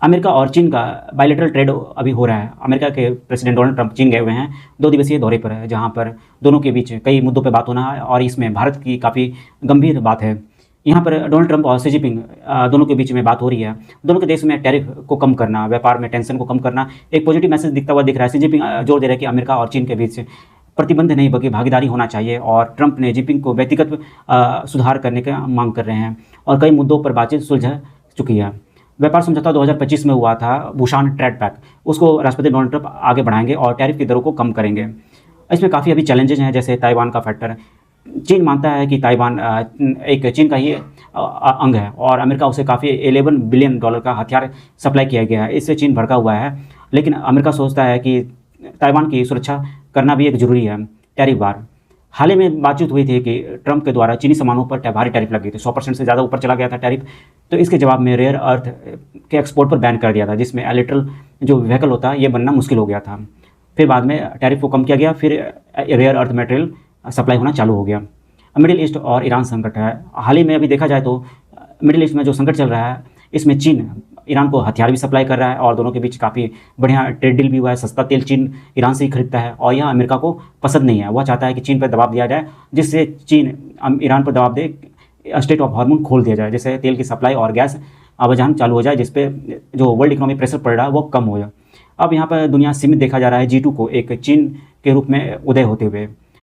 America और चीन का बायलैटरल ट्रेड अभी हो रहा है। अमेरिका के प्रेसिडेंट डोनाल्ड ट्रंप चीन गए हुए हैं, 2 दिवसीय दौरे पर है, जहां पर दोनों के बीच कई मुद्दों पर बात होना है और इसमें भारत की काफ़ी गंभीर बात है। यहाँ पर डोनाल्ड ट्रंप और शी जिनपिंग दोनों के बीच में बात हो रही है। दोनों के देश में टैरिफ को कम करना, व्यापार में टेंशन को कम करना, एक पॉजिटिव मैसेज दिखता हुआ दिख रहा है। शी जिनपिंग जोर दे रहे हैं कि अमेरिका और चीन के बीच प्रतिबंध नहीं बल्कि भागीदारी होना चाहिए, और ट्रंप ने जिनपिंग को व्यक्तिगत सुधार करने की मांग कर रहे हैं और कई मुद्दों पर बातचीत सुलझ चुकी है। व्यापार समझौता 2025 में हुआ था, बुसान ट्रेड पैक्ट, उसको राष्ट्रपति डोनाल्ड ट्रंप आगे बढ़ाएंगे और टैरिफ की दरों को कम करेंगे। इसमें काफ़ी अभी चैलेंजेस हैं, जैसे ताइवान का फैक्टर। चीन मानता है कि ताइवान एक चीन का ही अंग है और अमेरिका उसे काफ़ी $11 बिलियन का हथियार सप्लाई किया गया है। इससे चीन भड़का हुआ है, लेकिन अमेरिका सोचता है कि ताइवान की सुरक्षा करना भी एक ज़रूरी है। टैरिफ वार, हाल ही में बातचीत हुई थी कि ट्रंप के द्वारा चीनी सामानों पर भारी टैरिफ लग गई थी, 100% से ज़्यादा ऊपर चला गया था टैरिफ। तो इसके जवाब में रेयर अर्थ के एक्सपोर्ट पर बैन कर दिया था, जिसमें इलेक्ट्रल जो व्हीकल होता है ये बनना मुश्किल हो गया था। फिर बाद में टैरिफ को कम किया गया, फिर रेयर अर्थ मटेरियल सप्लाई होना चालू हो गया। मिडिल ईस्ट और ईरान संकट है। हाल ही में अभी देखा जाए तो मिडिल ईस्ट में जो संकट चल रहा है, इसमें चीन ईरान को हथियार भी सप्लाई कर रहा है और दोनों के बीच काफ़ी बढ़िया ट्रेड डील भी हुआ है। सस्ता तेल चीन ईरान से ही खरीदता है और यह अमेरिका को पसंद नहीं है। वह चाहता है कि चीन पर दबाव दिया जाए, जिससे चीन ईरान पर दबाव दे, स्टेट ऑफ हार्मोन खोल दिया जाए, जिससे तेल की सप्लाई और गैस आवाजान चालू हो जाए, जिसपे जो वर्ल्ड इकोनॉमी प्रेशर पड़ रहा है वो कम हो जाए। अब यहाँ पर दुनिया सीमित देखा जा रहा है G2 को एक चीन के रूप में उदय होते हुए।